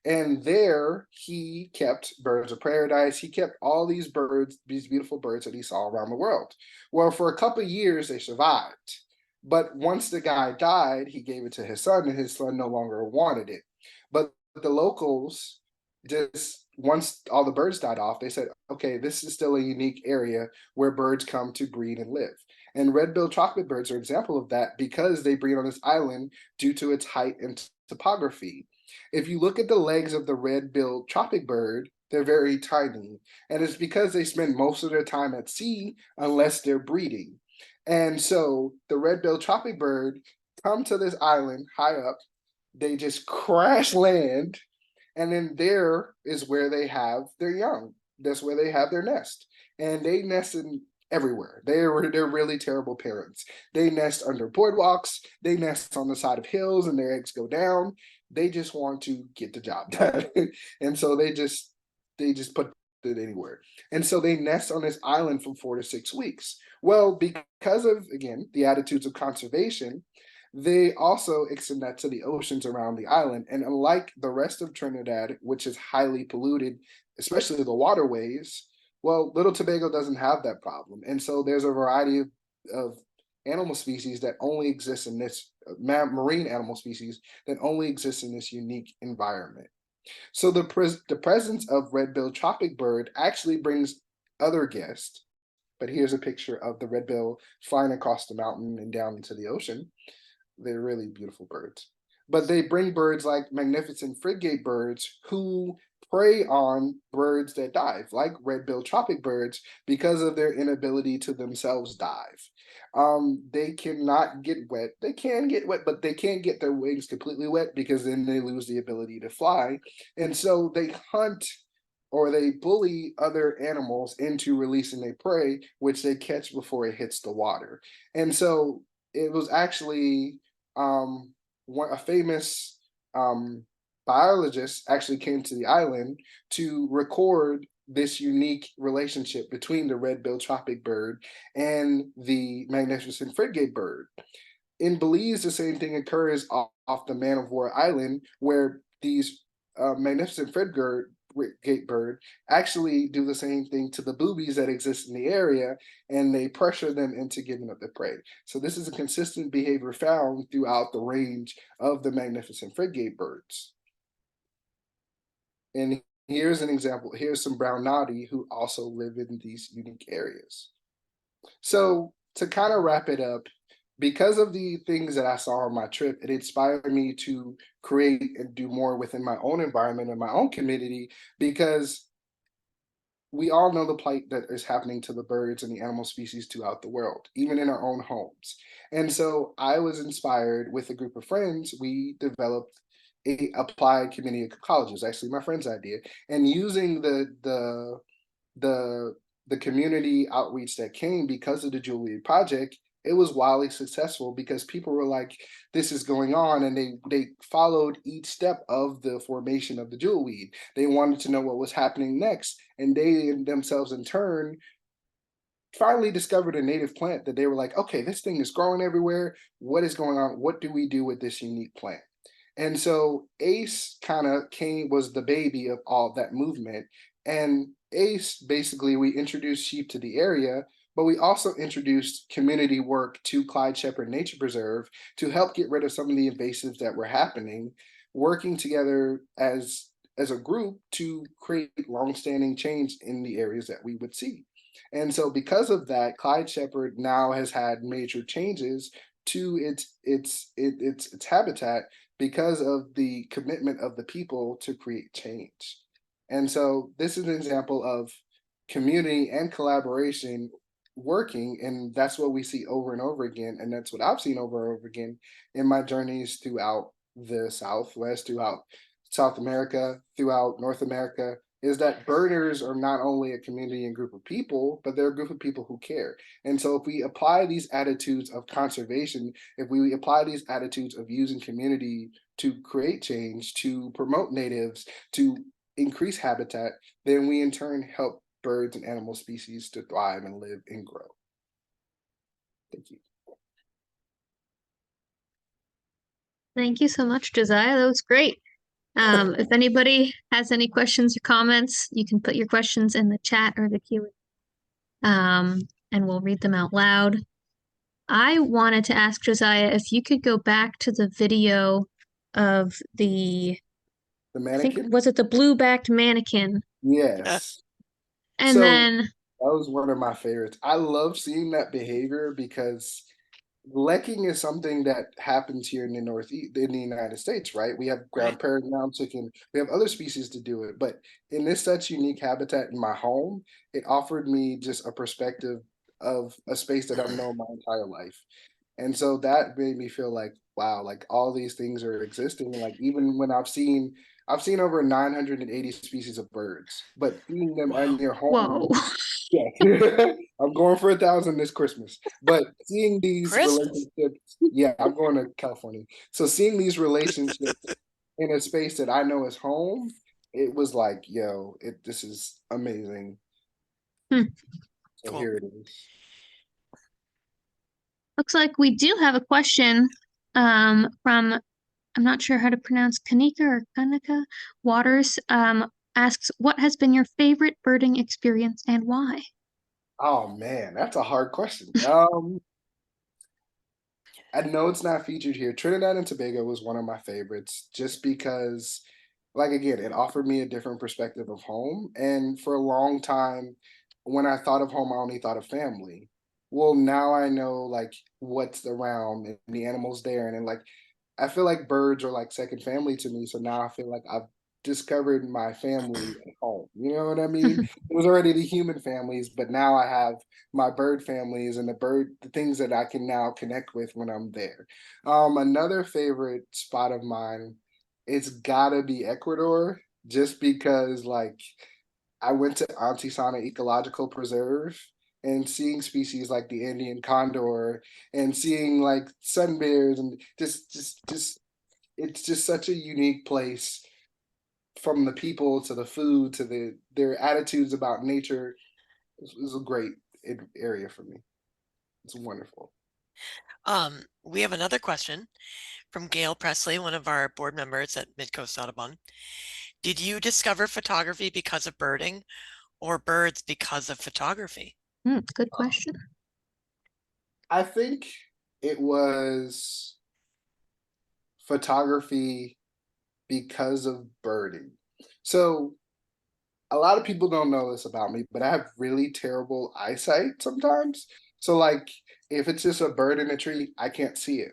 And there he kept birds of paradise. He kept all these birds, these beautiful birds that he saw around the world. Well, for a couple of years, they survived. But once the guy died, he gave it to his son, and his son no longer wanted it. But the locals, just once all the birds died off, they said, okay, this is still a unique area where birds come to breed and live. And red-billed chocolate birds are an example of that because they breed on this island due to its height and topography. If you look at the legs of the red-billed tropic bird, they're very tiny. And it's because they spend most of their time at sea unless they're breeding. And so the red-billed tropic bird come to this island high up, they just crash land, and then there is where they have their young. That's where they have their nest. And they nest in everywhere. They're really terrible parents. They nest under boardwalks, they nest on the side of hills, and their eggs go down. They just want to get the job done. And so they just put it anywhere. And so they nest on this island for 4 to 6 weeks. Well, because of, again, the attitudes of conservation, they also extend that to the oceans around the island. And unlike the rest of Trinidad, which is highly polluted, especially the waterways, well, Little Tobago doesn't have that problem. And so there's a variety of animal species that only exist in this, marine animal species that only exist in this unique environment. So the presence of red-billed tropic bird actually brings other guests. But here's a picture of the red-bill flying across the mountain and down into the ocean. They're really beautiful birds. But they bring birds like magnificent frigate birds who prey on birds that dive, like red-billed tropic birds, because of their inability to themselves dive. They cannot get wet. They can get wet, but they can't get their wings completely wet because then they lose the ability to fly. And so they hunt or they bully other animals into releasing their prey, which they catch before it hits the water. And so it was actually a famous biologist actually came to the island to record this unique relationship between the red-billed tropic bird and the magnificent frigate bird. In Belize, the same thing occurs off the Man of War Island, where these magnificent frigate bird actually do the same thing to the boobies that exist in the area, and they pressure them into giving up the prey. So this is a consistent behavior found throughout the range of the magnificent frigate birds. And here's an example. Here's some brown noddy who also live in these unique areas. So to kind of wrap it up, because of the things that I saw on my trip, it inspired me to create and do more within my own environment and my own community, because we all know the plight that is happening to the birds and the animal species throughout the world, even in our own homes. And so I was inspired with a group of friends. We developed a applied community ecology. Actually my friend's idea, and using the the community outreach that came because of the Jewelweed project, it was wildly successful because people were like, this is going on, and they followed each step of the formation of the jewelweed. They wanted to know what was happening next, and they themselves in turn finally discovered a native plant that they were like, okay, this thing is growing everywhere. What is going on? What do we do with this unique plant? And so Ace kind of was the baby of all that movement. And Ace, basically, we introduced sheep to the area, but we also introduced community work to Clyde Shepherd Nature Preserve to help get rid of some of the invasives that were happening, working together as a group to create longstanding change in the areas that we would see. And so because of that, Clyde Shepherd now has had major changes to its habitat because of the commitment of the people to create change. And so this is an example of community and collaboration working, and that's what we see over and over again, and that's what I've seen over and over again in my journeys throughout the Southwest, throughout South America, throughout North America, is that birders are not only a community and group of people, but they're a group of people who care. And so if we apply these attitudes of conservation, if we apply these attitudes of using community to create change, to promote natives, to increase habitat, then we in turn help birds and animal species to thrive and live and grow. Thank you. Thank you so much, Josiah. That was great. If anybody has any questions or comments, you can put your questions in the chat or the Q&A, and we'll read them out loud. I wanted to ask Josiah if you could go back to the video of The I think, mannequin? was it the blue-backed mannequin? Yes. And So then, that was one of my favorites. I love seeing that behavior because Lecking is something that happens here in the Northeast in the United States, right? We have Right. ground chicken, we have other species to do it, but in this such unique habitat in my home, it offered me just a perspective of a space that I've known my entire life. And so that made me feel like, wow, like all these things are existing. Like even when I've seen over 980 species of birds, but seeing them Wow. in your whoa. home, yeah, I'm going for 1,000 this Christmas. But seeing these Christmas. relationships, yeah, I'm going to California. So seeing these relationships in a space that I know is home, it was like, yo, this is amazing. Hmm. So Cool. here it is. Looks like we do have a question from, I'm not sure how to pronounce Kanika or Kanika Waters, asks, what has been your favorite birding experience and why? Oh man, that's a hard question. I know it's not featured here. Trinidad and Tobago was one of my favorites just because, like, again, it offered me a different perspective of home. And for a long time, when I thought of home, I only thought of family. Well, now I know like what's around and the animals there. And then, like, I feel like birds are like second family to me. So now I feel like I've discovered my family at home. You know what I mean? It was already the human families, but now I have my bird families and the things that I can now connect with when I'm there. Another favorite spot of mine, it's gotta be Ecuador, just because like I went to Antisana Ecological Preserve and seeing species like the Indian condor and seeing like sun bears and just it's just such a unique place, from the people to the food to their attitudes about nature. It's a great area for me. It's wonderful. We have another question from Gail Presley, one of our board members at Mid-Coast Audubon. Did you discover photography because of birding or birds because of photography? Good question. I think it was photography because of birding. So a lot of people don't know this about me, but I have really terrible eyesight sometimes. So like if it's just a bird in a tree, I can't see it.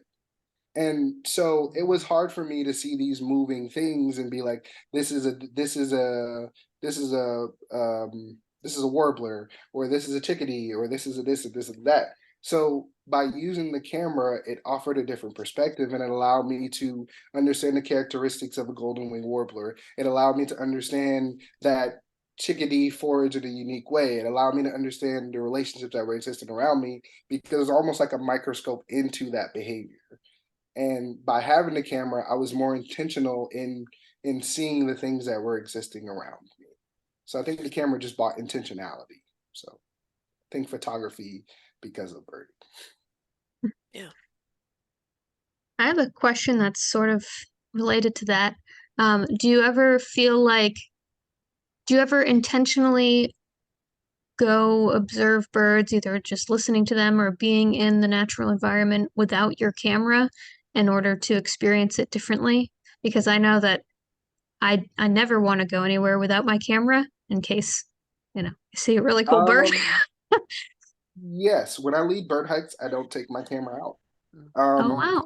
And so it was hard for me to see these moving things and be like, this is a this is a warbler, or this is a chickadee, or this is a this and this and that. So by using the camera, it offered a different perspective, and it allowed me to understand the characteristics of a golden wing warbler. It allowed me to understand that chickadee forage in a unique way. It allowed me to understand the relationships that were existing around me, because it's almost like a microscope into that behavior. And by having the camera, I was more intentional in seeing the things that were existing around me. So I think the camera just brought intentionality. So I think photography because of birding. Yeah. I have a question that's sort of related to that. Do you ever feel like, do you ever intentionally go observe birds, either just listening to them or being in the natural environment without your camera in order to experience it differently? Because I know that I never want to go anywhere without my camera in case, I see a really cool bird. Yes, when I lead bird hikes, I don't take my camera out. Oh, wow.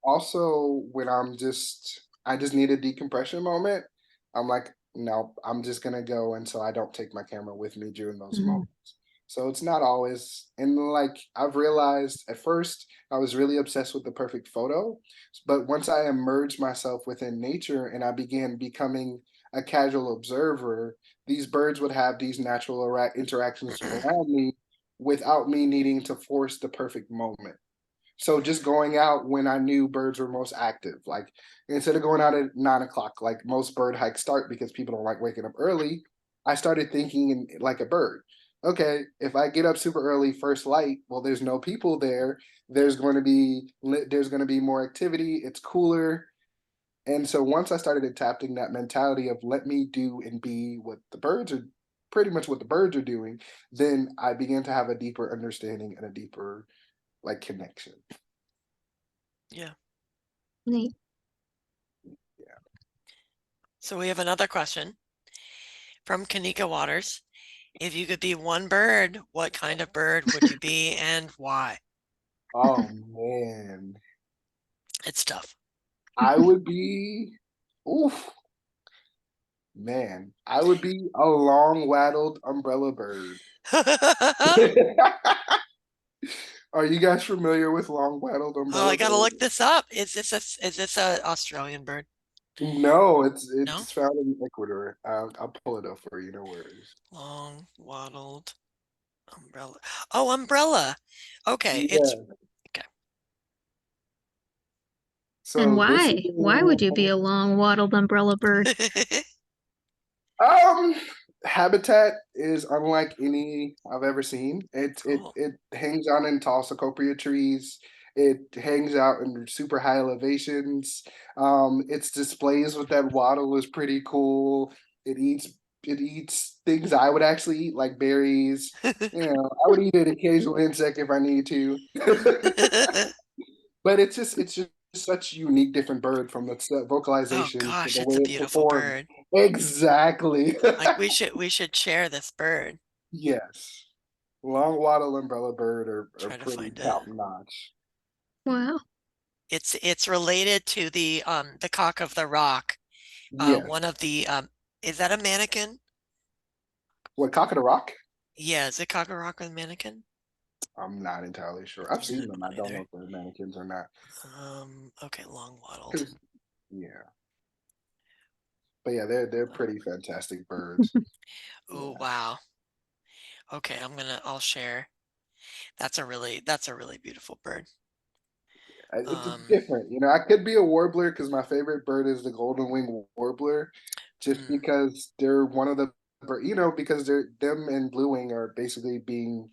Also, when I just need a decompression moment, I'm like, no, I'm just gonna go, and so I don't take my camera with me during those moments. So it's not always, and like I've realized at first I was really obsessed with the perfect photo, but once I immersed myself within nature and I began becoming a casual observer, these birds would have these natural interactions around me without me needing to force the perfect moment. So just going out when I knew birds were most active, like instead of going out at 9 o'clock, like most bird hikes start because people don't like waking up early, I started thinking like a bird. Okay, if I get up super early, first light, well, there's no people there. There's going to be more activity. It's cooler. And so once I started adapting that mentality of let me do and be what the birds are, pretty much what the birds are doing, then I began to have a deeper understanding and a deeper like connection. Yeah. Neat. Yeah. So we have another question from Kanika Waters. If you could be one bird, what kind of bird would you be and why? Oh man. It's tough. I would be oof. Man, I would be a long waddled umbrella bird. Are you guys familiar with long waddled Oh, umbrella I gotta bird? look this up. Is this a Australian bird? No, No? it's found in Ecuador. I'll pull it up for you. No worries. Long wattled umbrella. Oh, umbrella. Okay, it's Yeah. okay. And So this is why? Why would you be a long wattled umbrella bird? um habitat is unlike any I've ever seen. Cool. It hangs out in tall cecropia trees. It hangs out in super high elevations. Its displays with that waddle is pretty cool. It eats it eats things I would actually eat, like berries. You know, I would eat an occasional insect if I need to. But it's just such a unique, different bird from its Oh vocalization to gosh, the it's way a it beautiful performs. bird. Exactly. Like we should share this bird. Yes. Long wattle umbrella bird are Try to pretty find it. top notch. Wow. It's related to the cock of the rock. Yes. One of the is that a mannequin? What, cock of the rock? Yeah, is it cock of the rock with mannequin? I'm not entirely sure. I've Yeah, seen them. I don't know either. if they're mannequins or not. Okay, long wattled. 'Cause- yeah. But yeah, they're pretty fantastic birds. Oh Yeah. wow. Okay, I'll share. That's a really beautiful bird. It's different. You know, I could be a warbler because my favorite bird is the golden wing warbler, just because they're one of the you know, because they're them and blue wing are basically being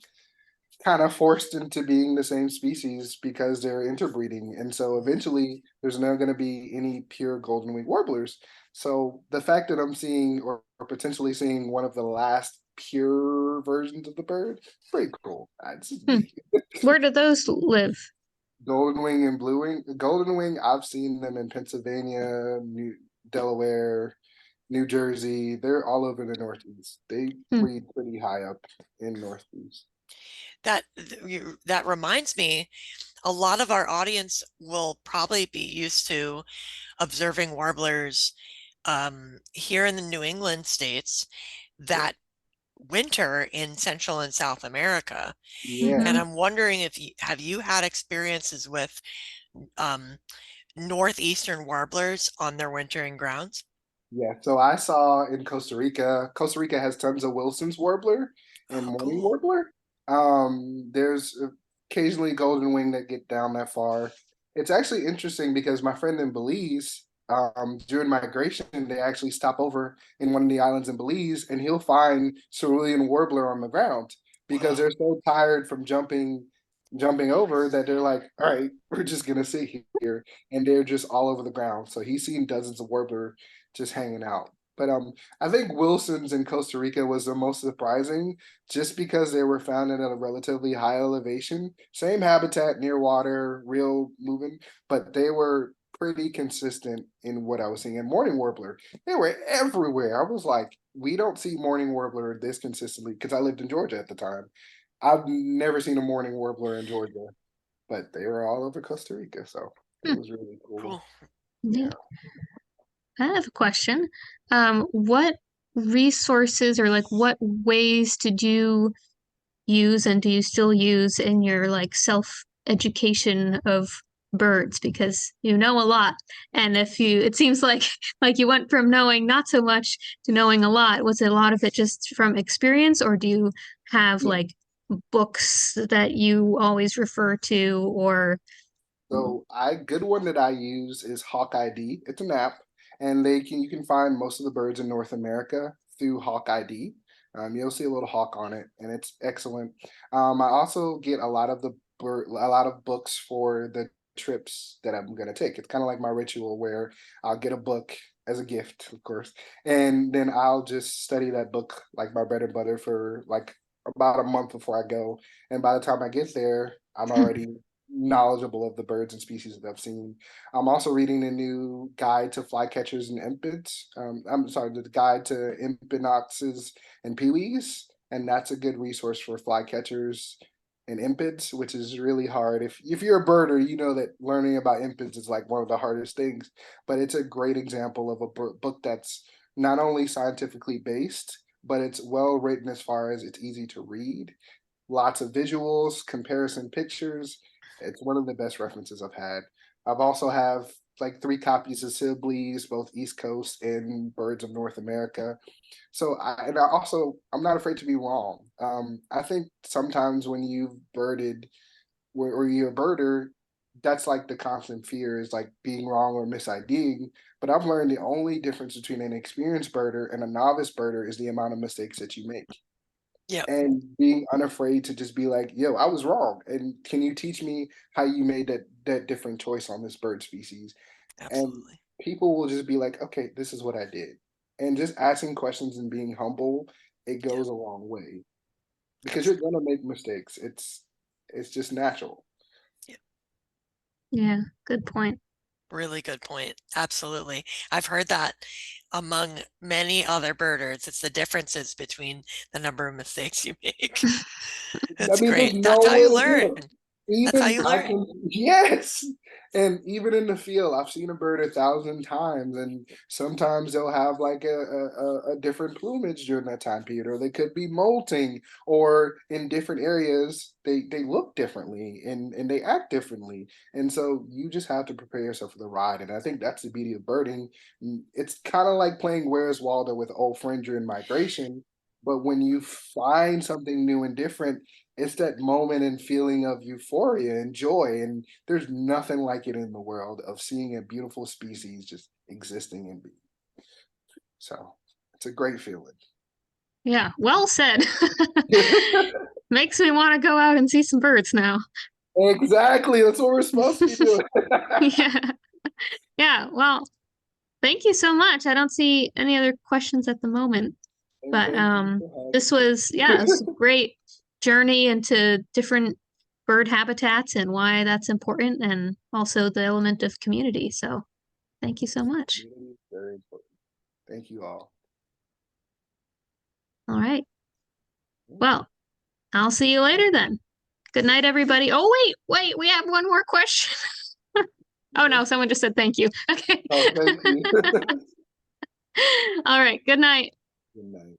kind of forced into being the same species because they're interbreeding. And so eventually there's not going to be any pure golden wing warblers. So the fact that I'm seeing or potentially seeing one of the last pure versions of the bird, pretty cool. It's just Hmm. me. Where do those live? Golden wing and blue wing. Golden wing, I've seen them in Pennsylvania, New Delaware, New Jersey. They're all over the Northeast. They breed pretty high up in Northeast. That reminds me, a lot of our audience will probably be used to observing warblers here in the New England states that winter in Central and South America. Yeah. And I'm wondering if you had experiences with northeastern warblers on their wintering grounds? Yeah, so I saw in Costa Rica. Costa Rica has tons of Wilson's warbler and Oh, mourning cool. warbler. There's occasionally golden wing that get down that far. It's actually interesting because my friend in Belize, during migration, they actually stop over in one of the islands in Belize, and he'll find cerulean warbler on the ground because Wow. they're so tired from jumping over that they're like, all right, we're just gonna sit here, and they're just all over the ground. So he's seen dozens of warbler just hanging out. But I think Wilson's in Costa Rica was the most surprising, just because they were found at a relatively high elevation, same habitat near water, real moving, but they were pretty consistent in what I was seeing. And mourning warbler, they were everywhere. I was like, we don't see mourning warbler this consistently because I lived in Georgia at the time. I've never seen a mourning warbler in Georgia, but they were all over Costa Rica, so it was really cool. Cool. Yeah. Neat. I have a question. What resources or like what ways did you use and do you still use in your like self-education of birds? Because you know a lot. And it seems like like you went from knowing not so much to knowing a lot. Was it a lot of it just from experience, or do you have like books that you always refer to, or So good one that I use is Hawk ID. It's an app, and you can find most of the birds in North America through Hawk ID. You'll see a little hawk on it, and it's excellent. I also get a lot of books for the trips that I'm gonna take. It's kind of like my ritual where I'll get a book as a gift, of course, and then I'll just study that book like my bread and butter for like about a month before I go. And by the time I get there, I'm already knowledgeable of the birds and species that I've seen. I'm also reading the new guide to flycatchers and impids. I'm sorry, the guide to impinoxes and peewees, and that's a good resource for flycatchers and impids, which is really hard. If you're a birder, you know that learning about impids is like one of the hardest things. But it's a great example of a book that's not only scientifically based, but it's well written as far as it's easy to read. Lots of visuals, comparison pictures. It's one of the best references I've had. I've also have like 3 copies of Sibley's, both East Coast and Birds of North America. So I'm not afraid to be wrong. I think sometimes when you've birded or you're a birder, that's like the constant fear is like being wrong or misiding. But I've learned the only difference between an experienced birder and a novice birder is the amount of mistakes that you make. Yeah, And being unafraid to just be like, yo, I was wrong. And can you teach me how you made that different choice on this bird species? And absolutely. people will just be like, okay, this is what I did. And just asking questions and being humble, it Yeah, goes a long way. Because you're gonna make mistakes. It's just natural. yeah. yeah, good point. Really good point. Absolutely. I've heard that among many other birders. It's the differences between the number of mistakes you make. I It's mean, there's great. That's no how way you to do learn. it. That's how Even you I learn. can, yes. And even in the field, I've seen a bird 1,000 times, and sometimes they'll have like a different plumage during that time period, or they could be molting, or in different areas they look differently and they act differently. And so you just have to prepare yourself for the ride. And I think that's the beauty of birding. It's kind of like playing Where's Waldo with old friend during migration. But when you find something new and different, it's that moment and feeling of euphoria and joy. And there's nothing like it in the world of seeing a beautiful species just existing and being. So it's a great feeling. Yeah, well said. Makes me want to go out and see some birds now. Exactly. That's what we're supposed to be doing. Yeah. Yeah, well, thank you so much. I don't see any other questions at the moment, And but thank you for having this was a great journey into different bird habitats and why that's important, and also the element of community. So thank you so much. me. Very important. Thank you all. All right. Well, I'll see you later then. Good night, everybody. Oh, wait, we have one more question. Oh no, someone just said thank you. Okay. Oh, thank you. All right. Good night. Good night.